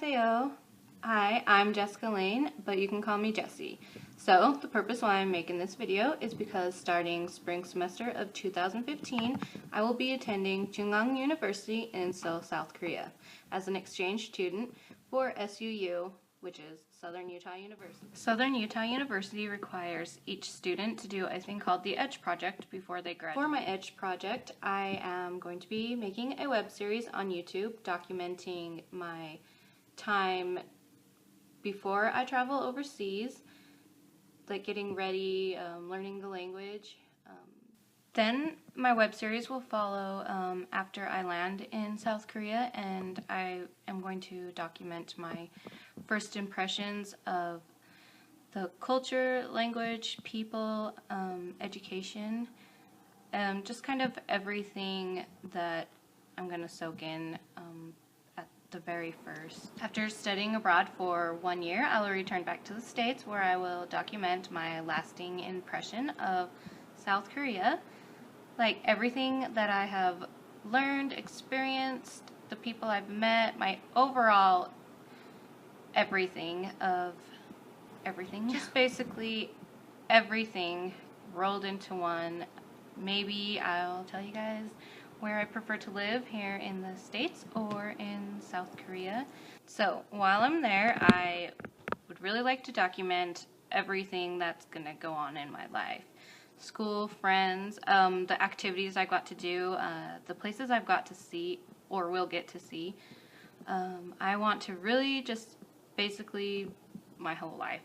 Annyeonghaseyo. Hi, I'm Jessica Lane, but you can call me Jessie. So, the purpose why I'm making this video is because starting spring semester of 2015, I will be attending Chungang University in Seoul, South Korea, as an exchange student for SUU, which is Southern Utah University. Southern Utah University requires each student to do a thing called the Edge Project before they graduate. For my Edge Project, I am going to be making a web series on YouTube documenting my time before I travel overseas, like getting ready, learning the language. Then my web series will follow after I land in South Korea, and I am going to document my first impressions of the culture, language, people, education, just kind of everything that I'm going to soak in at the very first. After studying abroad for 1 year, I will return back to the States where I will document my lasting impression of South Korea. Like everything that I have learned, experienced, the people I've met, my overall everything of everything. Just basically everything rolled into one. Maybe I'll tell you guys where I prefer to live here in the States or in South Korea. So while I'm there, I would really like to document everything that's gonna go on in my life. School, friends, the activities I got to do, the places I've got to see or will get to see. I want to really just basically my whole life.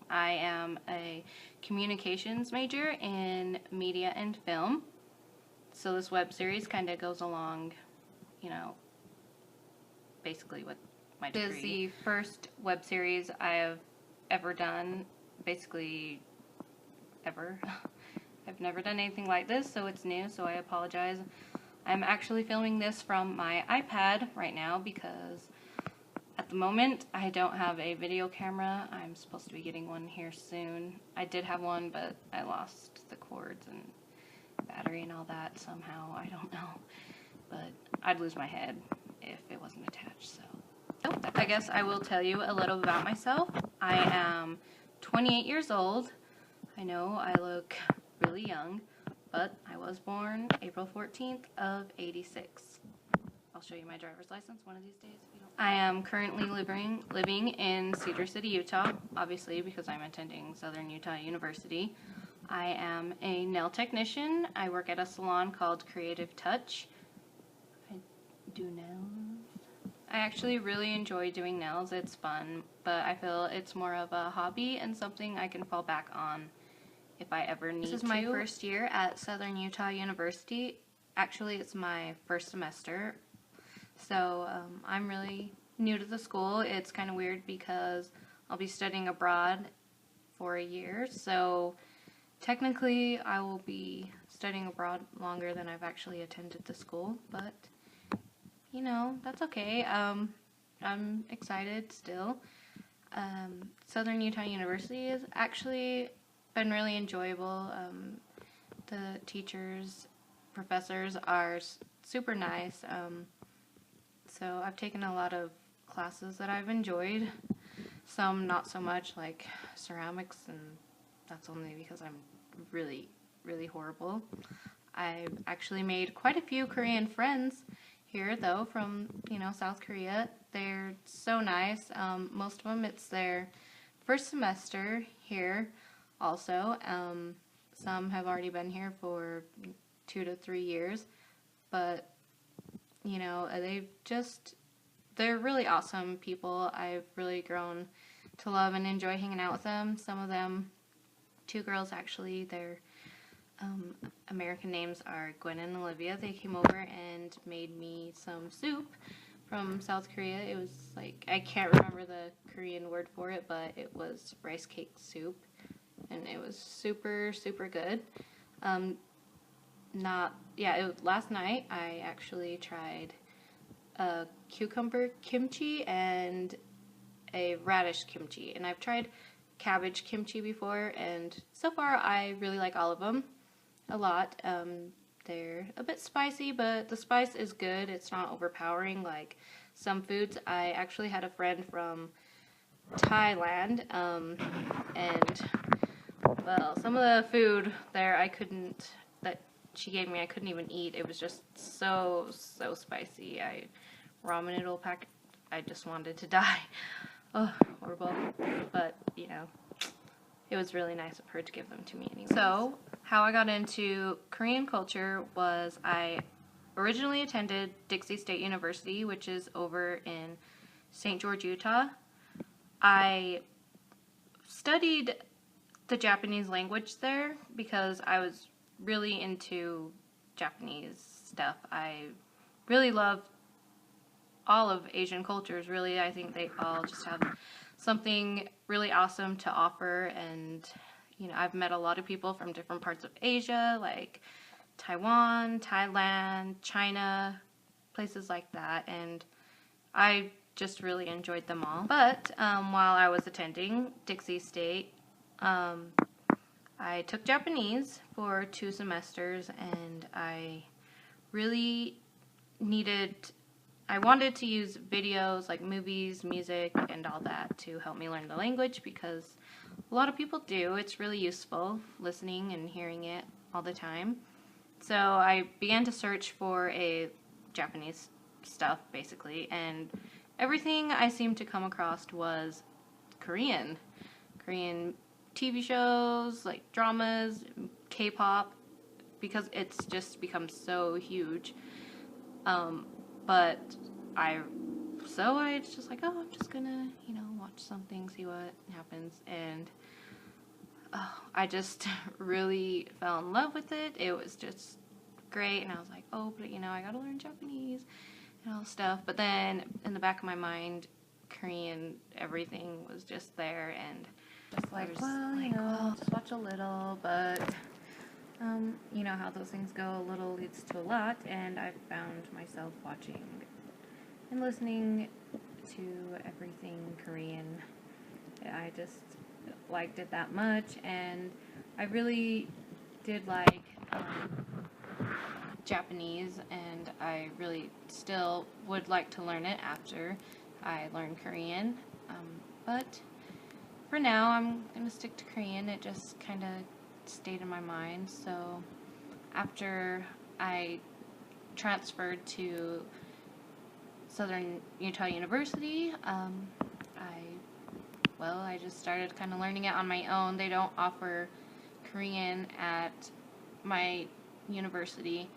I am a communications major in media and film. So this web series kind of goes along, you know, basically with my degree. This is the first web series I have ever done, basically ever. I've never done anything like this, so it's new, so I apologize. I'm actually filming this from my iPad right now because at the moment I don't have a video camera. I'm supposed to be getting one here soon. I did have one, but I lost the cords and battery and all that somehow. I don't know, but I'd lose my head if it wasn't attached. So I guess I will tell you a little about myself. I am 28 years old. I know I look really young, but I was born April 14th of 86. I'll show you my driver's license one of these days. If you don't. I am currently living in Cedar City, Utah, obviously because I'm attending Southern Utah University. I am a nail technician. I work at a salon called Creative Touch. I do nails. I actually really enjoy doing nails. It's fun, but I feel it's more of a hobby and something I can fall back on if I ever need to. This is my first year at Southern Utah University. Actually, it's my first semester. So I'm really new to the school. It's kind of weird because I'll be studying abroad for a year. So technically, I will be studying abroad longer than I've actually attended the school. But, you know, that's okay. I'm excited still. Southern Utah University has actually been really enjoyable. The teachers, professors are super nice. So I've taken a lot of classes that I've enjoyed. Some not so much, like ceramics, and that's only because I'm really, really horrible. I've actually made quite a few Korean friends here, though, from, you know, South Korea. They're so nice. Most of them, it's their first semester here also. Some have already been here for 2 to 3 years, but, you know, they're really awesome people. I've really grown to love and enjoy hanging out with them. Some of them, 2 girls actually, their American names are Gwen and Olivia. They came over and made me some soup from South Korea. It was like, I can't remember the Korean word for it, but it was rice cake soup, and it was super, super good. Last night I actually tried a cucumber kimchi and a radish kimchi, and I've tried cabbage kimchi before, and so far I really like all of them a lot. They're a bit spicy, but the spice is good. It's not overpowering like some foods. I actually had a friend from Thailand, and well, some of the food there that she gave me, I couldn't even eat. It was just so spicy. Ramen noodle pack, I just wanted to die. Oh, horrible. But, you know, it was really nice of her to give them to me anyway. So, how I got into Korean culture was I originally attended Dixie State University, which is over in St. George, Utah. I studied the Japanese language there because I was really into Japanese stuff. I really love all of Asian cultures, really. I think they all just have something really awesome to offer, and you know, I've met a lot of people from different parts of Asia, like Taiwan, Thailand, China, places like that, and I just really enjoyed them all. But while I was attending Dixie State, I took Japanese for 2 semesters, and I really I wanted to use videos like movies, music, and all that to help me learn the language, because a lot of people do. It's really useful listening and hearing it all the time. So I began to search for a Japanese stuff, basically, and everything I seemed to come across was Korean TV shows, like dramas, K-pop, because it's just become so huge. But I was just like, oh, I'm just gonna, you know, watch something, see what happens, and I just really fell in love with it. It was just great, and I was like, oh, but you know, I gotta learn Japanese and all stuff. But then in the back of my mind, Korean everything was just there, and just like, well, you know, I'll just watch a little, but you know how those things go, a little leads to a lot, and I found myself watching and listening to everything Korean. I just liked it that much, and I really did like Japanese, and I really still would like to learn it after I learn Korean, but for now I'm going to stick to Korean. It just kind of stayed in my mind. So after I transferred to Southern Utah University, I just started kind of learning it on my own. They don't offer Korean at my university,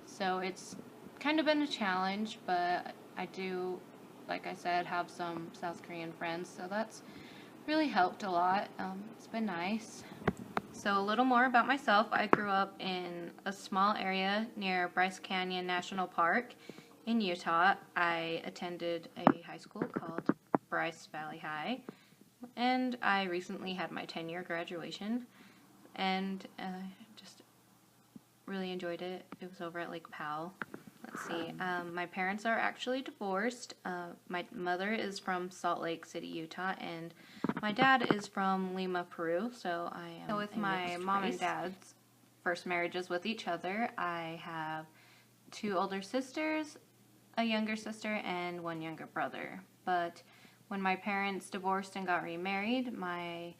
so it's kind of been a challenge, but I do, like I said, have some South Korean friends, so that's really helped a lot. It's been nice. So a little more about myself. I grew up in a small area near Bryce Canyon National Park in Utah. I attended a high school called Bryce Valley High, and I recently had my 10-year graduation, and just really enjoyed it. It was over at Lake Powell. Let's see. My parents are actually divorced. My mother is from Salt Lake City, Utah, and my dad is from Lima, Peru. So I am with my mom and dad's first marriages with each other. I have 2 older sisters, a younger sister, and 1 younger brother. But when my parents divorced and got remarried, my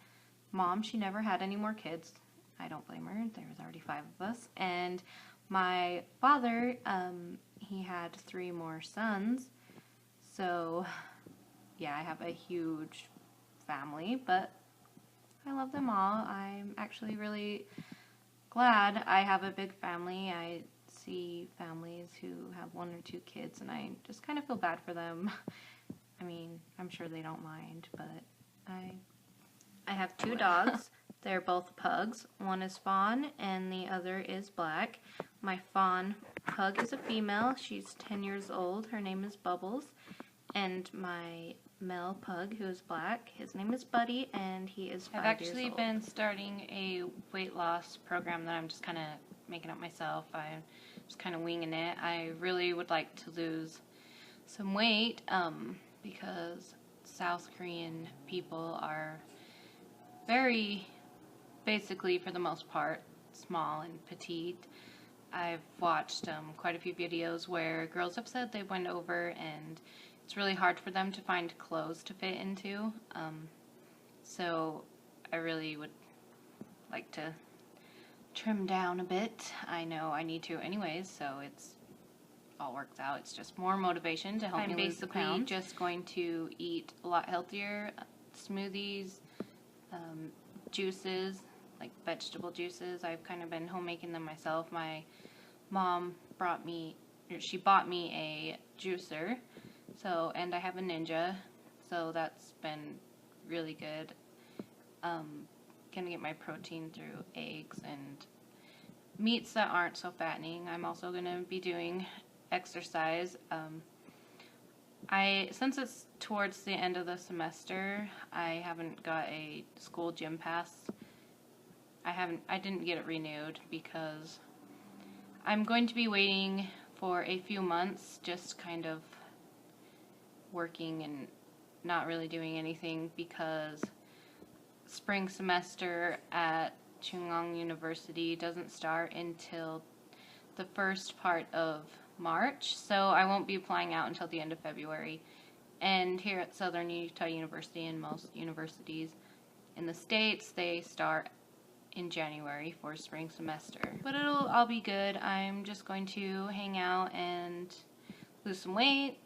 mom, she never had any more kids. I don't blame her. There was already 5 of us. And my father, he had 3 more sons. So, yeah, I have a huge family, but I love them all. I'm actually really glad I have a big family. I see families who have 1 or 2 kids, and I just kind of feel bad for them. I mean, I'm sure they don't mind, but I have 2 dogs. They're both pugs. One is fawn and the other is black. My fawn pug is a female. She's 10 years old. Her name is Bubbles. And my male pug, who is black, his name is Buddy, and he is 5 years old. I've actually been starting a weight loss program that I'm just kind of making up myself. I'm just kind of winging it. I really would like to lose some weight because South Korean people are very, basically for the most part, small and petite. I've watched quite a few videos where girls have said they went over and it's really hard for them to find clothes to fit into. So I really would like to trim down a bit. I know I need to anyways, so it's all works out. It's just more motivation to help me lose the pounds. I'm basically just going to eat a lot healthier, smoothies, juices, like vegetable juices. I've kind of been homemaking them myself. My mom bought me a juicer, and I have a Ninja, so that's been really good. Gonna get my protein through eggs and meats that aren't so fattening. I'm also gonna be doing exercise. Since it's towards the end of the semester, I haven't got a school gym pass. I didn't get it renewed because I'm going to be waiting for a few months, just kind of working and not really doing anything, because spring semester at Chungang University doesn't start until the first part of March, so I won't be applying out until the end of February. And here at Southern Utah University and most universities in the States, they start in January for spring semester. But I'll be good. I'm just going to hang out and lose some weight,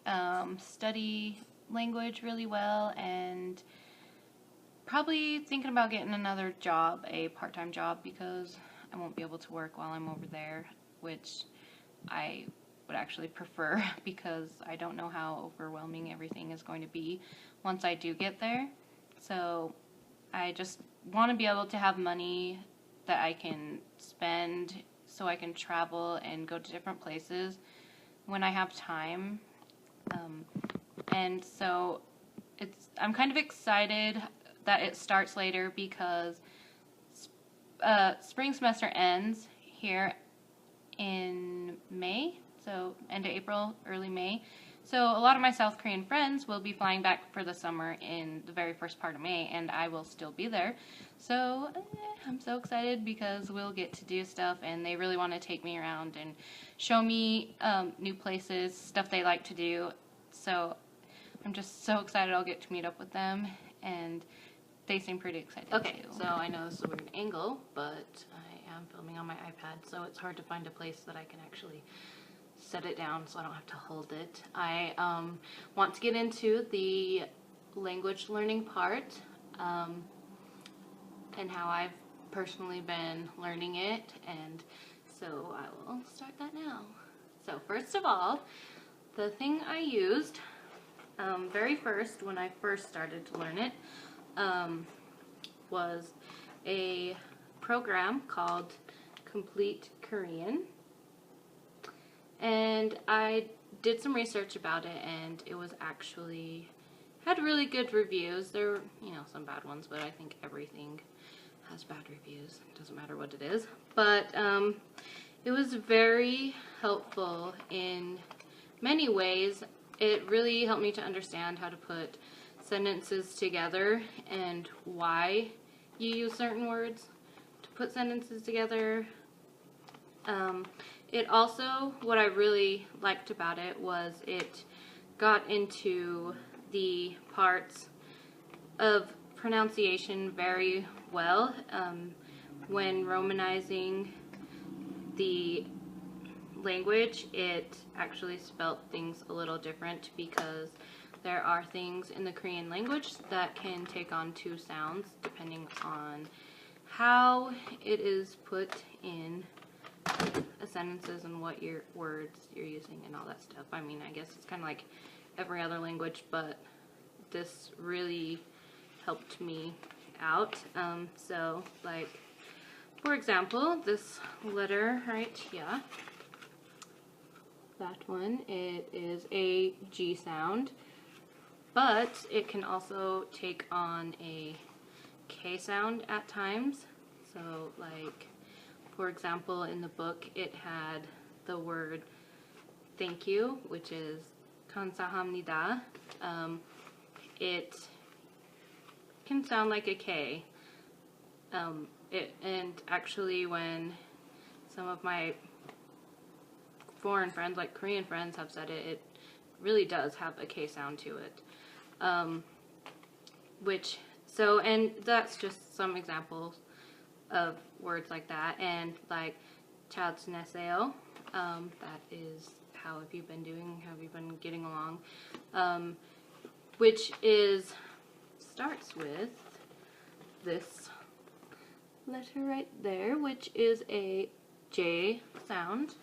study language really well, and probably thinking about getting another job, a part-time job, because I won't be able to work while I'm over there, which I would actually prefer because I don't know how overwhelming everything is going to be once I do get there. So I just want to be able to have money that I can spend so I can travel and go to different places when I have time. And so I'm kind of excited that it starts later because spring semester ends here in May, so end of April, early May. So a lot of my South Korean friends will be flying back for the summer in the very first part of May, and I will still be there. So I'm so excited because we'll get to do stuff, and they really want to take me around and show me new places, stuff they like to do. So I'm just so excited I'll get to meet up with them, and they seem pretty excited too. So I know this is a weird angle, but I am filming on my iPad, so it's hard to find a place that I can actually set it down so I don't have to hold it. I want to get into the language learning part, and how I've personally been learning it, and so I will start that now. So first of all, the thing I used very first when I first started to learn it was a program called Complete Korean, and I did some research about it, and it was actually had really good reviews. There were, some bad ones, but I think everything has bad reviews. It doesn't matter what it is. But it was very helpful in many ways. It really helped me to understand how to put sentences together and why you use certain words to put sentences together. It also, what I really liked about it was it got into the parts of pronunciation very well. When romanizing the language, it actually spelt things a little different because there are things in the Korean language that can take on two sounds depending on how it is put in sentences and what your words you're using and all that stuff. I mean, I guess it's kind of like every other language, but this really helped me out. So, like, for example, this letter right here, that one, it is a G sound, but it can also take on a K sound at times. So, like, for example, in the book, it had the word thank you, which is 감사합니다. It can sound like a K. And actually, when some of my foreign friends, like Korean friends, have said it, it really does have a K sound to it. And that's just some examples of words like that. And like Chatsneseo, that is how have you been doing, have you been getting along, which starts with this letter right there, which is a J sound,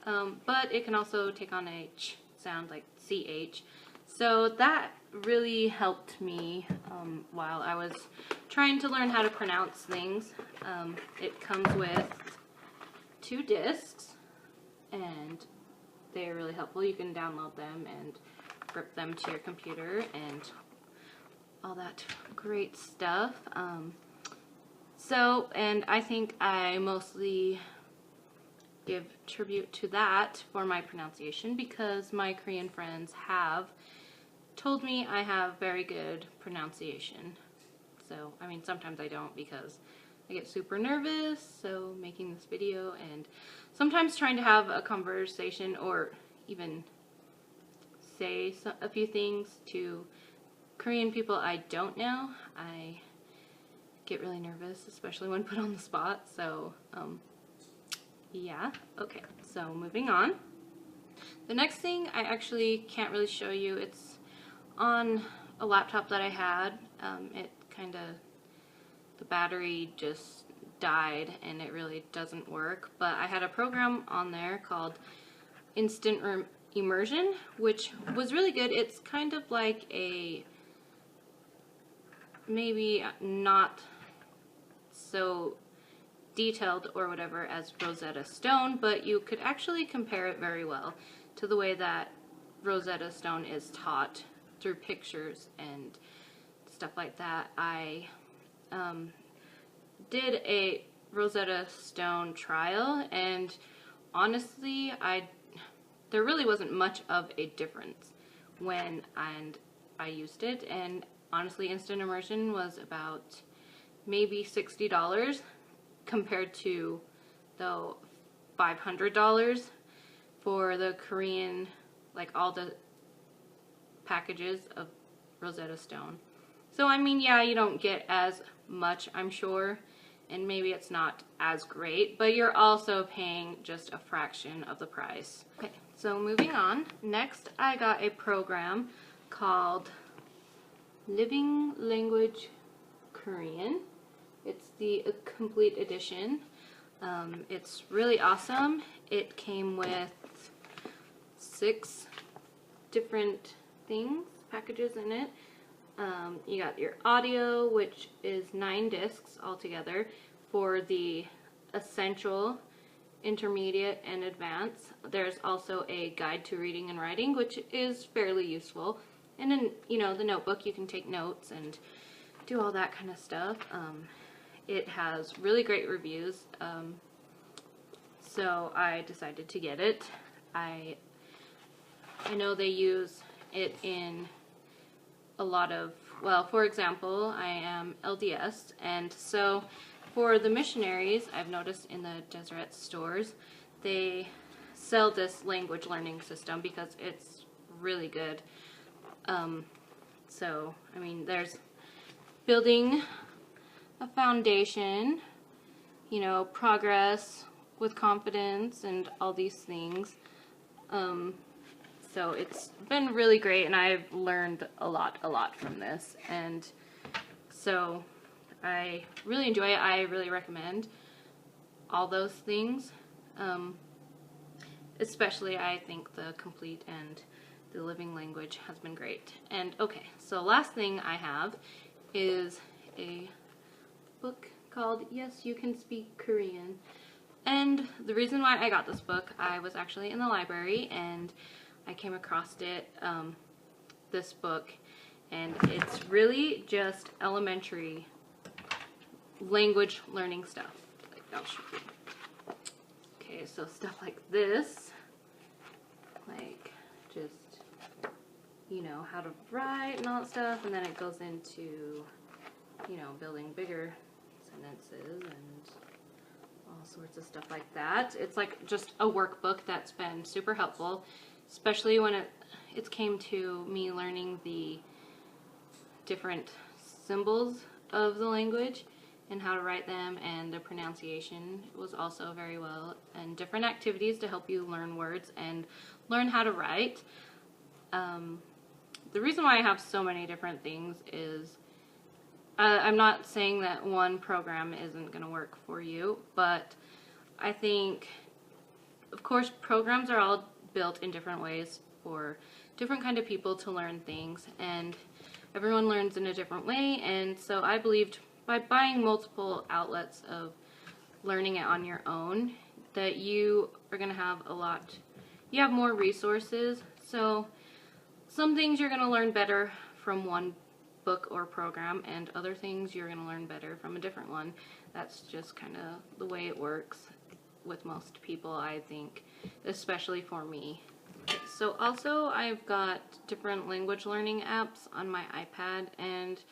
but it can also take on a ch sound like CH. So that really helped me while I was trying to learn how to pronounce things. It comes with 2 discs, and they're really helpful. You can download them and grip them to your computer and all that great stuff. And I think I mostly give tribute to that for my pronunciation because my Korean friends have told me I have very good pronunciation. So, I mean, sometimes I don't because I get super nervous, so making this video and sometimes trying to have a conversation or even say a few things to Korean people I don't know, I get really nervous, especially when put on the spot. So, yeah. Okay, so moving on. The next thing I actually can't really show you. It's on a laptop that I had. The battery just died and it really doesn't work. But I had a program on there called Instant Immersion, which was really good. It's kind of like a, maybe not so detailed or whatever as Rosetta Stone, but you could actually compare it very well to the way that Rosetta Stone is taught through pictures and stuff like that. I did a Rosetta Stone trial, and honestly, there really wasn't much of a difference when I used it, and honestly, Instant Immersion was about maybe $60 compared to the $500 for the Korean, like all the packages of Rosetta Stone. So I mean, yeah, you don't get as much, I'm sure, and maybe it's not as great, but you're also paying just a fraction of the price. Okay, so moving on. Next, I got a program called Living Language Korean. It's the complete edition. It's really awesome. It came with 6 different packages in it. You got your audio, which is 9 discs altogether for the essential, intermediate, and advanced. There's also a guide to reading and writing, which is fairly useful. And in, the notebook, you can take notes and do all that kind of stuff. It has really great reviews, so I decided to get it. I know they use it in a lot of, well, for example, I am LDS, and so for the missionaries, I've noticed in the Deseret stores, they sell this language learning system because it's really good. So, I mean, there's building a foundation, progress with confidence and all these things. So it's been really great, and I've learned a lot from this, and so I really enjoy it. I really recommend all those things, especially I think the complete and the living language has been great. And okay, so last thing I have is a book called Yes, You Can Speak Korean. And the reason why I got this book, I was actually in the library and I came across it, this book, and it's really just elementary language learning stuff. Like, I'll show you. Okay, so stuff like this, like just, how to write and all that stuff, and then it goes into, building bigger sentences and all sorts of stuff like that. It's like just a workbook that's been super helpful, especially when it came to me learning the different symbols of the language and how to write them, and the pronunciation was also very well, and different activities to help you learn words and learn how to write. The reason why I have so many different things is I'm not saying that one program isn't going to work for you, but I think, of course, programs are all built in different ways for different kind of people to learn things, and everyone learns in a different way. And so I believed by buying multiple outlets of learning it on your own that you are going to have you have more resources. So some things you're going to learn better from one book or program, and other things you're going to learn better from a different one. That's just kind of the way it works with most people, I think, especially for me. So also I've got different language learning apps on my iPad, and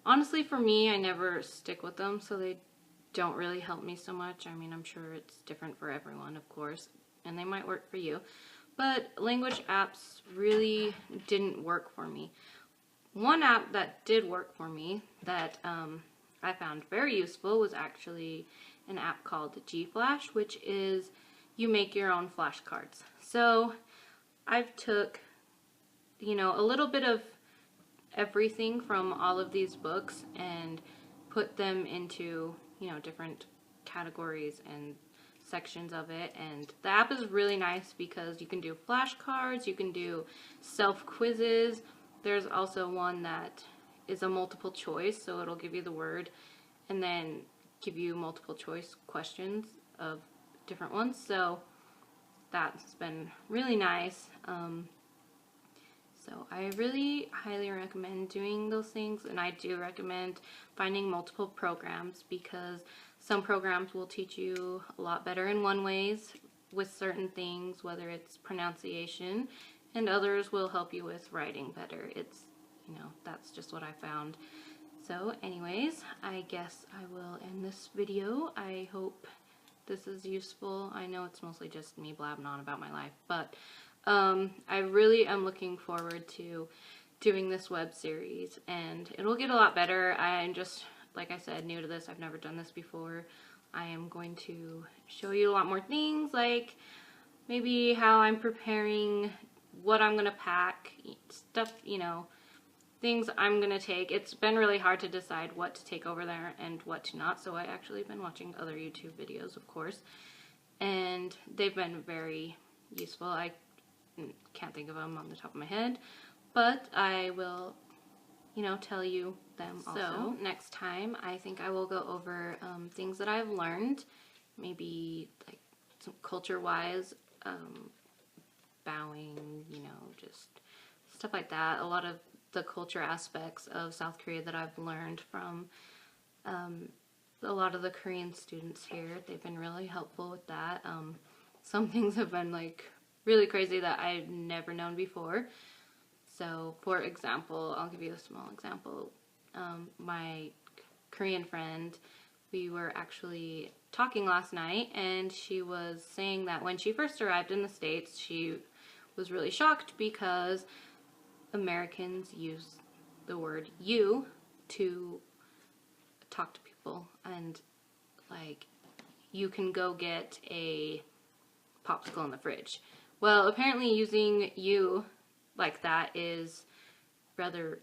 honestly for me, I never stick with them, so they don't really help me so much. I mean, I'm sure it's different for everyone, of course, and they might work for you, but language apps really didn't work for me. One app that did work for me that I found very useful was actually an app called G-Flash, which is you make your own flashcards. So I've took, a little bit of everything from all of these books and put them into, different categories and sections of it. And the app is really nice because you can do flashcards, you can do self-quizzes. There's also one that is a multiple choice, so it'll give you the word and then give you multiple choice questions of different ones. So that's been really nice. So I really highly recommend doing those things, and I do recommend finding multiple programs because some programs will teach you a lot better in one ways with certain things, whether it's pronunciation, and others will help you with writing better. It's, that's just what I found. So anyways, I guess I will end this video. I hope this is useful. I know it's mostly just me blabbing on about my life, but I really am looking forward to doing this web series, and it'll get a lot better. I'm just, like I said, new to this. I've never done this before. I am going to show you a lot more things, like maybe how I'm preparing, what I'm going to pack, stuff, things I'm going to take. It's been really hard to decide what to take over there and what to not, so I actually been watching other YouTube videos, of course, and they've been very useful. I can't think of them on the top of my head, but I will, tell you them also. So next time, I think I will go over things that I've learned, maybe like some culture-wise, bowing, just stuff like that. A lot of the culture aspects of South Korea that I've learned from a lot of the Korean students here. They've been really helpful with that. Some things have been like really crazy that I've never known before. So for example, I'll give you a small example. My Korean friend, we were actually talking last night, and she was saying that when she first arrived in the States, she was really shocked because Americans use the word you to talk to people, and like, you can go get a popsicle in the fridge. Well, apparently using you like that is rather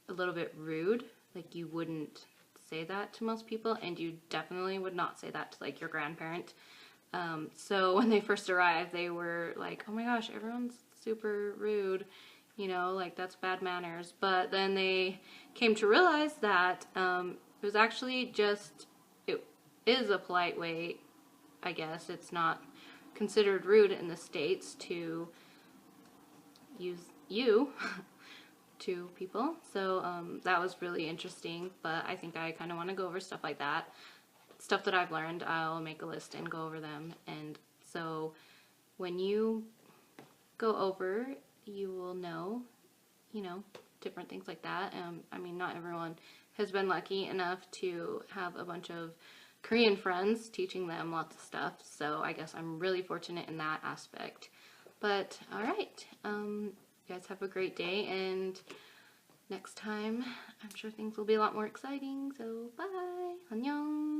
a little bit rude. Like, you wouldn't say that to most people, and you definitely would not say that to like your grandparent. So when they first arrived, they were like, oh my gosh, everyone's super rude, like that's bad manners. But then they came to realize that it was actually just, it is a polite way, I guess. It's not considered rude in the States to use you to people. So that was really interesting, but I think I kind of want to go over stuff like that. Stuff that I've learned, I'll make a list and go over them. And so when you go over, you will know, different things like that. I mean, not everyone has been lucky enough to have a bunch of Korean friends teaching them lots of stuff, so I guess I'm really fortunate in that aspect. But alright, you guys have a great day, and next time I'm sure things will be a lot more exciting. So bye. 안녕.